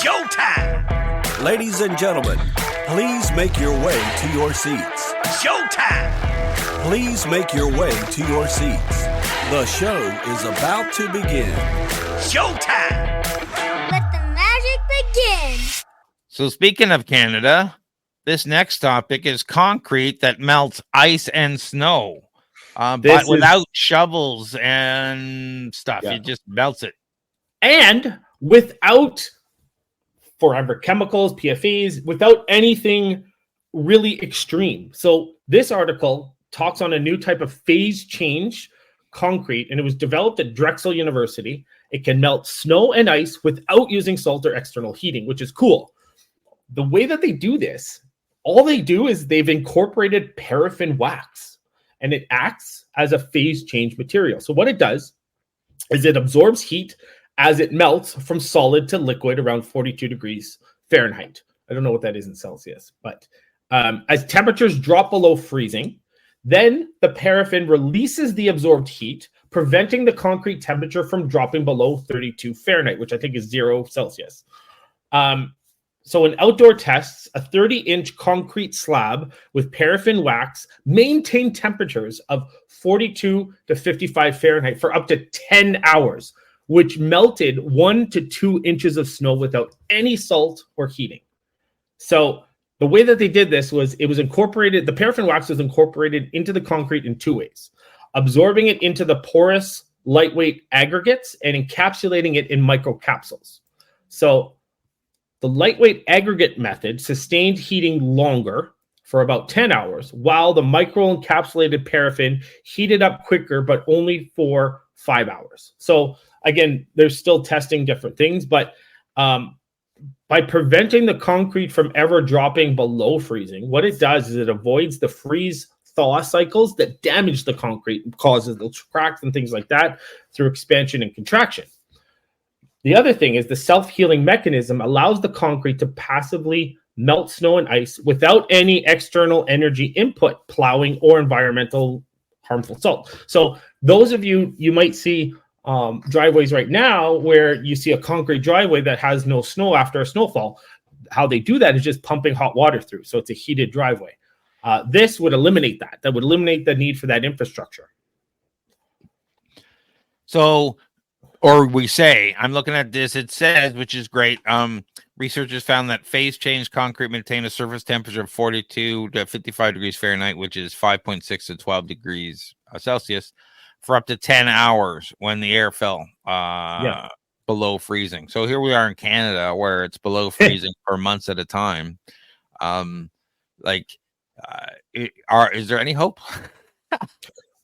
Showtime! Ladies and gentlemen, please make your way to your seats. Showtime! Please make your way to your seats. The show is about to begin. Showtime! Let the magic begin. So speaking of Canada, this next topic is concrete that melts ice and snow. But without shovels and stuff. It just melts it. And without forever chemicals, PFAs, without anything really extreme. So this article talks on a new type of phase change concrete, and it was developed at Drexel University. It can melt snow and ice without using salt or external heating, which is cool. The way that they do this, all they do is they've incorporated paraffin wax, and it acts as a phase change material. So what it does is it absorbs heat as it melts from solid to liquid around 42 degrees Fahrenheit. I don't know what that is in Celsius, but as temperatures drop below freezing, then the paraffin releases the absorbed heat, preventing the concrete temperature from dropping below 32 Fahrenheit, which I think is 0 Celsius. So in outdoor tests, a 30-inch concrete slab with paraffin wax maintained temperatures of 42 to 55 Fahrenheit for up to 10 hours, which melted 1 to 2 inches of snow without any salt or heating. So the way that they did this was it was incorporated, the paraffin wax was incorporated into the concrete in two ways: absorbing it into the porous, lightweight aggregates and encapsulating it in microcapsules. So the lightweight aggregate method sustained heating longer for about 10 hours, while the micro-encapsulated paraffin heated up quicker, but only for 5 hours. So again, they're still testing different things, but by preventing the concrete from ever dropping below freezing, what it does is it avoids the freeze-thaw cycles that damage the concrete and causes those cracks and things like that through expansion and contraction. The other thing is the self-healing mechanism allows the concrete to passively melt snow and ice without any external energy input, plowing, or environmental harmful salt. So those of you might see driveways right now where you see a concrete driveway that has no snow after a snowfall. How they do that is just pumping hot water through. So it's a heated driveway. This would eliminate that. That would eliminate the need for that infrastructure. So, or we say, I'm looking at this, it says, which is great. Researchers found that phase change concrete maintained a surface temperature of 42 to 55 degrees Fahrenheit, which is 5.6 to 12 degrees Celsius, for up to 10 hours when the air fell below freezing. So here we are in Canada where it's below freezing for months at a time. Is there any hope?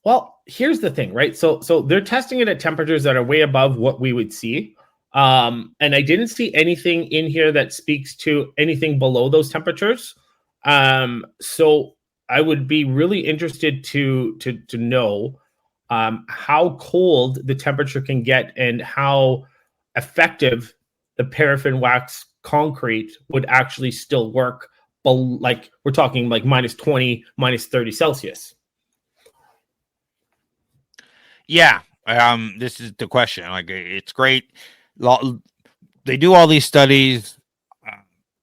Well, here's the thing, right? So they're testing it at temperatures that are way above what we would see. And I didn't see anything in here that speaks to anything below those temperatures. So I would be really interested to know how cold the temperature can get and how effective the paraffin wax concrete would actually still work. But like we're talking like minus 20, minus 30 Celsius. Yeah. This is the question. Like, it's great. They do all these studies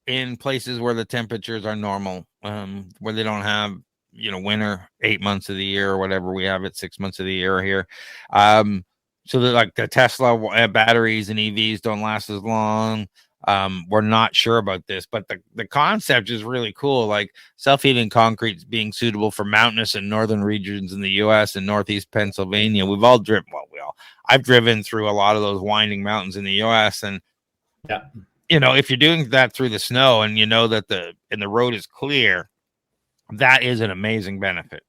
in places where the temperatures are normal, where they don't have, winter 8 months of the year or whatever. We have it 6 months of the year here. So that like the Tesla batteries and EVs don't last as long. We're not sure about this, but the concept is really cool. Like self-heating concrete being suitable for mountainous and northern regions in the U.S. and Northeast Pennsylvania. I've driven through a lot of those winding mountains in the U.S. and if you're doing that through the snow and you know that the road is clear, that is an amazing benefit.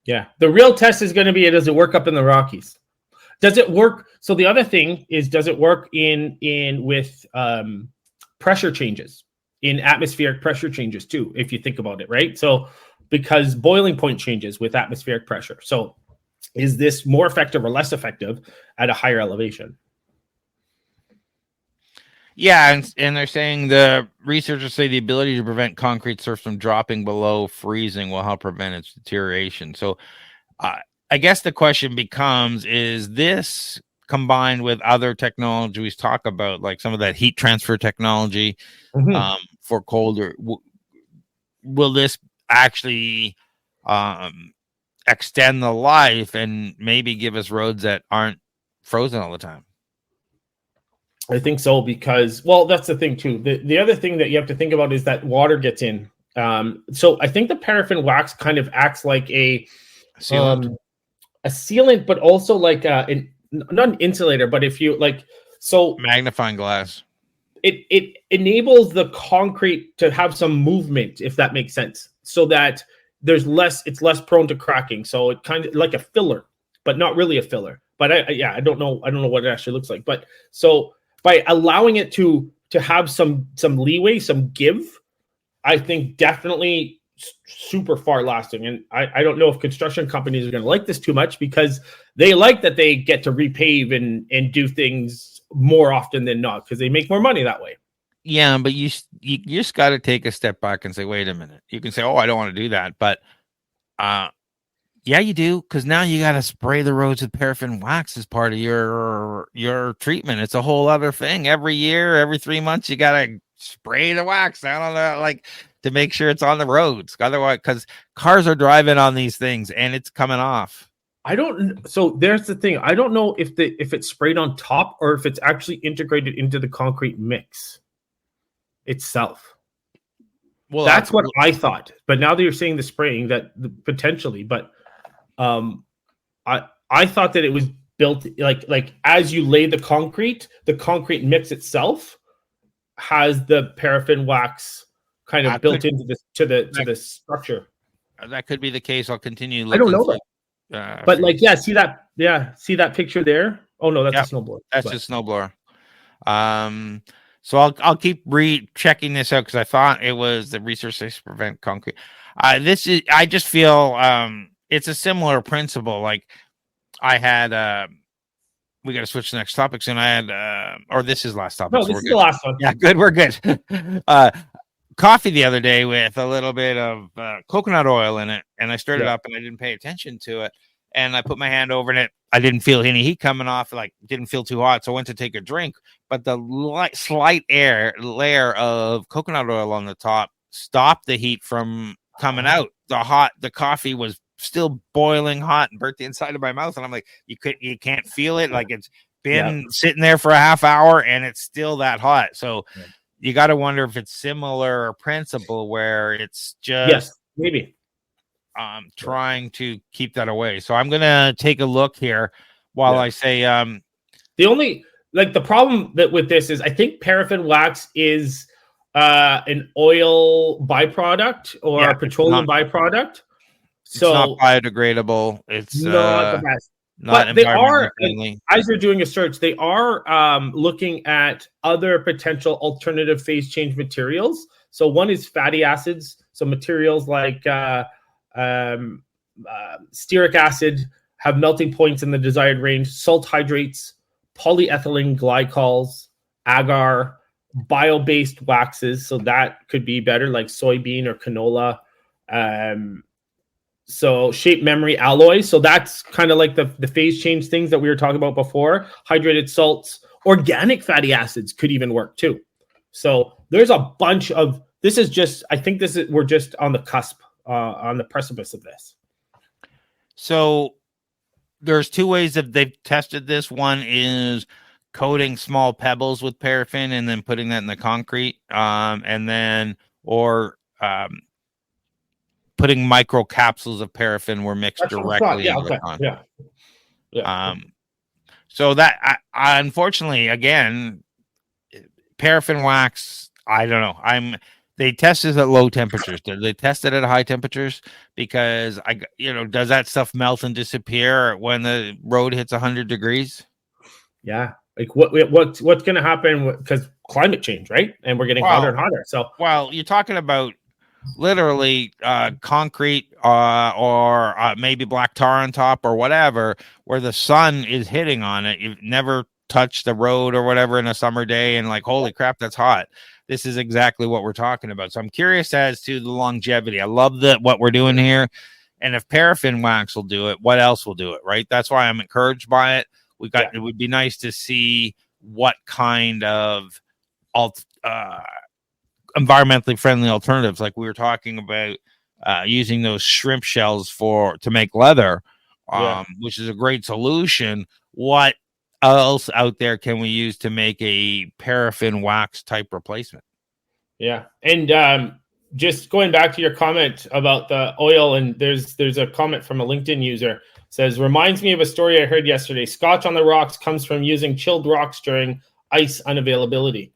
Yeah. The real test is going to be, does it work up in the Rockies? Does it work? So the other thing is, does it work with pressure changes, in atmospheric pressure changes too, if you think about it, right? So because boiling point changes with atmospheric pressure. So is this more effective or less effective at a higher elevation? Yeah, and they're saying the researchers say the ability to prevent concrete surface from dropping below freezing will help prevent its deterioration. So I guess the question becomes, is this combined with other technology we talk about, like some of that heat transfer technology for colder, will this actually extend the life and maybe give us roads that aren't frozen all the time? I think so, because, well, that's the thing too. The other thing that you have to think about is that water gets in. So I think the paraffin wax kind of acts like a sealant, but also like not an insulator, but if you like, so magnifying glass. It enables the concrete to have some movement, if that makes sense, so that it's less prone to cracking. So it kind of like a filler, but not really a filler. But I don't know what it actually looks like. But so by allowing it to have some leeway, some give, I think definitely super far lasting. And I don't know if construction companies are going to like this too much, because they like that they get to repave and do things more often than not, because they make more money that way. Yeah, but you just got to take a step back and say, wait a minute. You can say, oh, I don't want to do that, but yeah, you do, because now you got to spray the roads with paraffin wax as part of your treatment. It's a whole other thing. Every year, every 3 months, you got to spray the wax down on the to make sure it's on the roads. Otherwise, because cars are driving on these things and it's coming off. So there's the thing. I don't know if it's sprayed on top or if it's actually integrated into the concrete mix itself. Well, that's what I thought. But now that you're saying the spraying, that potentially, but I thought that it was built like as you lay the concrete mix itself has the paraffin wax kind of built into the structure. That could be the case. I'll continue. I don't know that. But see that picture there. Oh no, that's a snowblower. That's a snowblower. So I'll keep checking this out, because I thought it was the research to prevent concrete. I just feel it's a similar principle. Like I had we got to switch to the next topic soon. I had or this is last topic. No, this is the last one. Yeah, good. We're good. Coffee the other day with a little bit of coconut oil in it, and I stirred it up, and I didn't pay attention to it, and I put my hand over it. I didn't feel any heat coming off, didn't feel too hot, so I went to take a drink, but the slight layer of coconut oil on the top stopped the heat from coming out. The coffee was still boiling hot and burnt the inside of my mouth, and I'm like, you can't feel it, like it's been sitting there for a half hour and it's still that hot. So you got to wonder if it's similar principle where it's just maybe trying to keep that away. So I'm gonna take a look here while I say the only the problem with this is I think paraffin wax is an oil byproduct or a petroleum byproduct. So it's not biodegradable. It's not the best. But they are, as you're doing a search, they are looking at other potential alternative phase change materials. So one is fatty acids. So materials like stearic acid have melting points in the desired range. Salt hydrates, polyethylene glycols, agar, bio-based waxes. So that could be better, like soybean or canola. So shape memory alloys. So that's kind of like the phase change things that we were talking about before. Hydrated salts, organic fatty acids could even work too. So there's a bunch of, we're just on the cusp, on the precipice of this. So there's two ways that they've tested this. One is coating small pebbles with paraffin and then putting that in the concrete. Putting micro capsules of paraffin were mixed directly into the concrete. So that unfortunately, again, paraffin wax, I don't know. They test it at low temperatures. Do they test it at high temperatures? Because does that stuff melt and disappear when the road hits 100 degrees? Yeah. Like what's going to happen because climate change, right? And we're getting hotter and hotter. So you're talking about literally concrete or maybe black tar on top or whatever, where the sun is hitting on it. You've never touched the road or whatever in a summer day and holy crap, that's hot. This is exactly what we're talking about. So I'm curious as to the longevity. I love what we're doing here. And if paraffin wax will do it, what else will do it, right? That's why I'm encouraged by it. It would be nice to see what kind of environmentally friendly alternatives, like we were talking about, using those shrimp shells to make leather, which is a great solution. What else out there can we use to make a paraffin wax type replacement? Yeah. And just going back to your comment about the oil, and there's a comment from a LinkedIn user, says, reminds me of a story I heard yesterday. Scotch on the rocks comes from using chilled rocks during ice unavailability.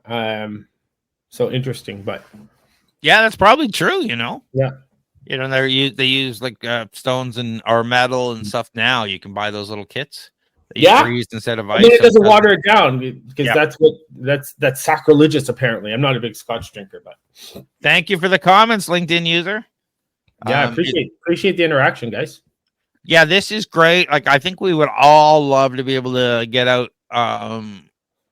So interesting, but yeah, that's probably true. Yeah. They use like stones or metal and stuff. Now you can buy those little kits that you freeze instead of ice. It doesn't water it down, because that's sacrilegious. Apparently, I'm not a big Scotch drinker, but thank you for the comments, LinkedIn user. Yeah, appreciate the interaction, guys. Yeah, this is great. Like, I think we would all love to be able to get out,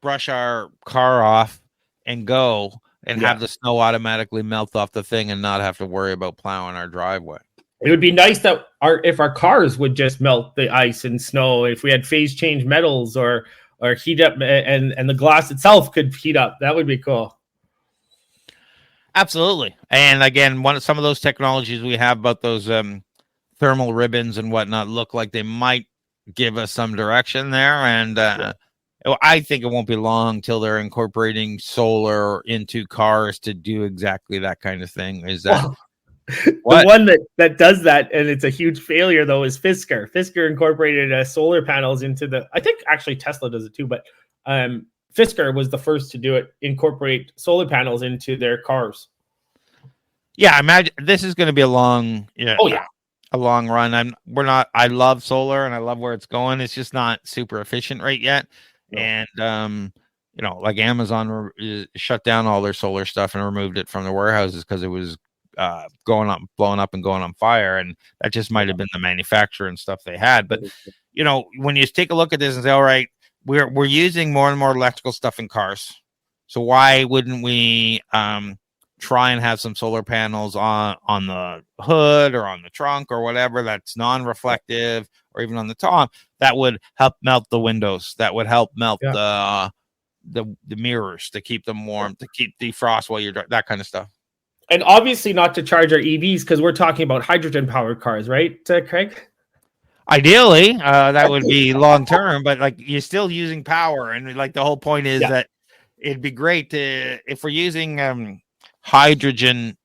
brush our car off and go and have the snow automatically melt off the thing and not have to worry about plowing our driveway. It would be nice that if our cars would just melt the ice and snow, if we had phase change metals or heat up, and the glass itself could heat up. That would be cool. Absolutely. And again, some of those technologies we have about those thermal ribbons and whatnot look like they might give us some direction there. And I think it won't be long till they're incorporating solar into cars to do exactly that kind of thing. Is that the one that does that, and it's a huge failure though, is Fisker. Fisker incorporated solar panels into I think actually Tesla does it too, but Fisker was the first to do it, incorporate solar panels into their cars. Yeah, imagine this is going to be a long run. I love solar and I love where it's going. It's just not super efficient right yet. No. And like Amazon shut down all their solar stuff and removed it from their warehouses because it was blowing up and going on fire, and that just might have been the manufacturer and stuff they had. But when you take a look at this and say, all right, we're using more and more electrical stuff in cars, so why wouldn't we try and have some solar panels on the hood or on the trunk or whatever that's non-reflective, or even on the top, that would help melt the windows, that would help melt the mirrors to keep them warm, to keep defrost while you're that kind of stuff. And obviously not to charge our EVs, because we're talking about hydrogen powered cars, right, Craig? Ideally, that would be long term, but like you're still using power, and like the whole point is that it'd be great if we're using hydrogen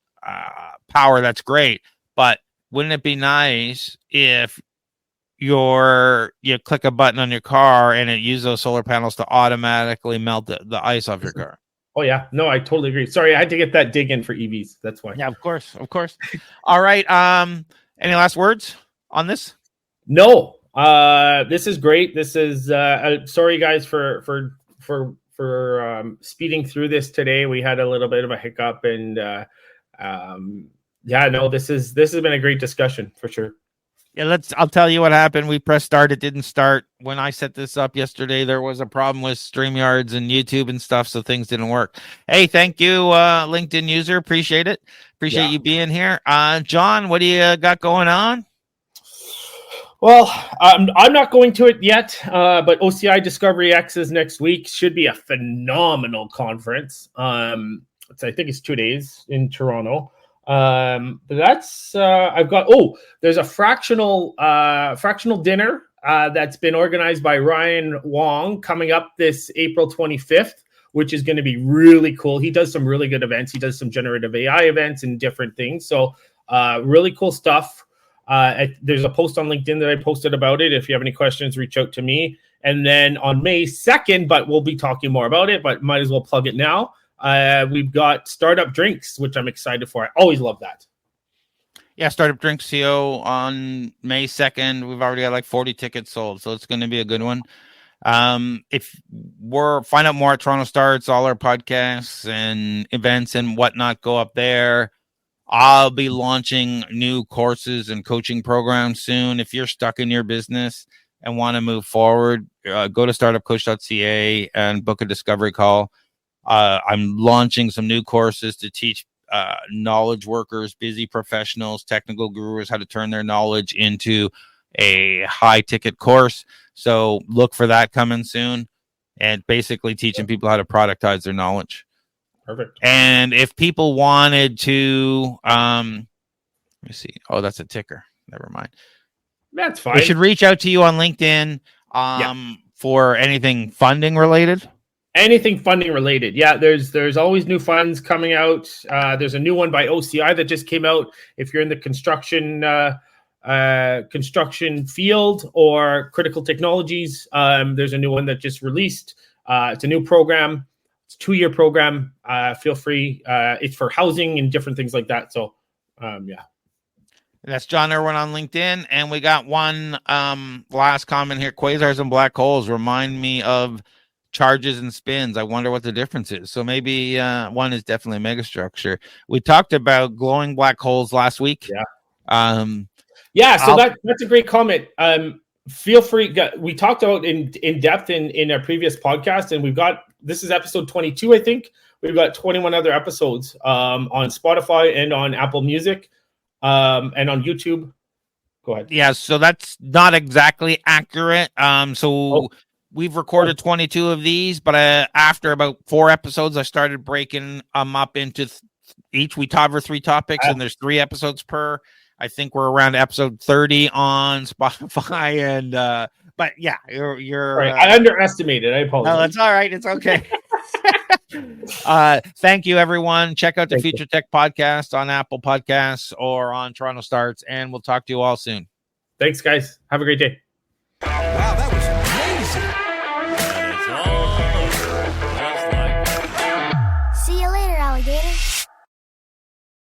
power. That's great, but wouldn't it be nice if you click a button on your car and it uses those solar panels to automatically melt the ice off your car? Oh yeah, no, I totally agree. Sorry, I had to get that dig in for EVs. That's why. Yeah, of course. All right. Any last words on this? No. This is great. This is sorry guys for speeding through this today. We had a little bit of a hiccup, and this has been a great discussion for sure. Yeah, I'll tell you what happened. We pressed start. It didn't start. When I set this up yesterday, there was a problem with StreamYards and YouTube and stuff, so things didn't work. Hey, thank you, LinkedIn user. Appreciate it. Appreciate you being here. John, what do you got going on? Well, I'm not going to it yet, but OCI Discovery X is next week. Should be a phenomenal conference. I think it's 2 days in Toronto. That's I've got. There's a fractional dinner that's been organized by Ryan Wong coming up this April 25th, which is going to be really cool. He does some really good events. He does some generative AI events and different things. So really cool stuff. There's a post on LinkedIn that I posted about it. If you have any questions, reach out to me. And then on May 2nd, but we'll be talking more about it, but might as well plug it now. We've got Startup Drinks, which I'm excited for. I always love that. Yeah, Startup Drinks CO on May 2nd. We've already got like 40 tickets sold, so it's going to be a good one. If find out more at TorontoStarts, all our podcasts and events and whatnot go up there. I'll be launching new courses and coaching programs soon. If you're stuck in your business and want to move forward, go to startupcoach.ca and book a discovery call. I'm launching some new courses to teach knowledge workers, busy professionals, technical gurus how to turn their knowledge into a high ticket course. So look for that coming soon, and basically teaching people how to productize their knowledge. Perfect. And if people wanted to, let me see. Oh, that's a ticker. Never mind. That's fine. We should reach out to you on LinkedIn for anything funding related. Anything funding related. Yeah, there's always new funds coming out. There's a new one by OCI that just came out. If you're in the construction field or critical technologies, there's a new one that just released. It's a new program. It's a 2-year program. Feel free. It's for housing and different things like that. So, yeah. That's John Irwin on LinkedIn. And we got one last comment here. Quasars and black holes remind me of charges and spins. I wonder what the difference is. So maybe one is definitely a megastructure. We talked about glowing black holes last week. Yeah. So that's a great comment. Feel free. We talked about in depth in our previous podcast, and this is episode 22, I think. We've got 21 other episodes on Spotify and on Apple Music and on YouTube. Go ahead. Yeah, so that's not exactly accurate. We've recorded 22 of these, but after about 4 episodes, I started breaking them up into each. We cover 3 topics, and there's 3 episodes per. I think we're around episode 30 on Spotify, and but yeah, you're. Right. I underestimated. I apologize. No, that's all right. It's okay. Thank you, everyone. Check out the Futuretech Podcast on Apple Podcasts or on Toronto Starts, and we'll talk to you all soon. Thanks, guys. Have a great day.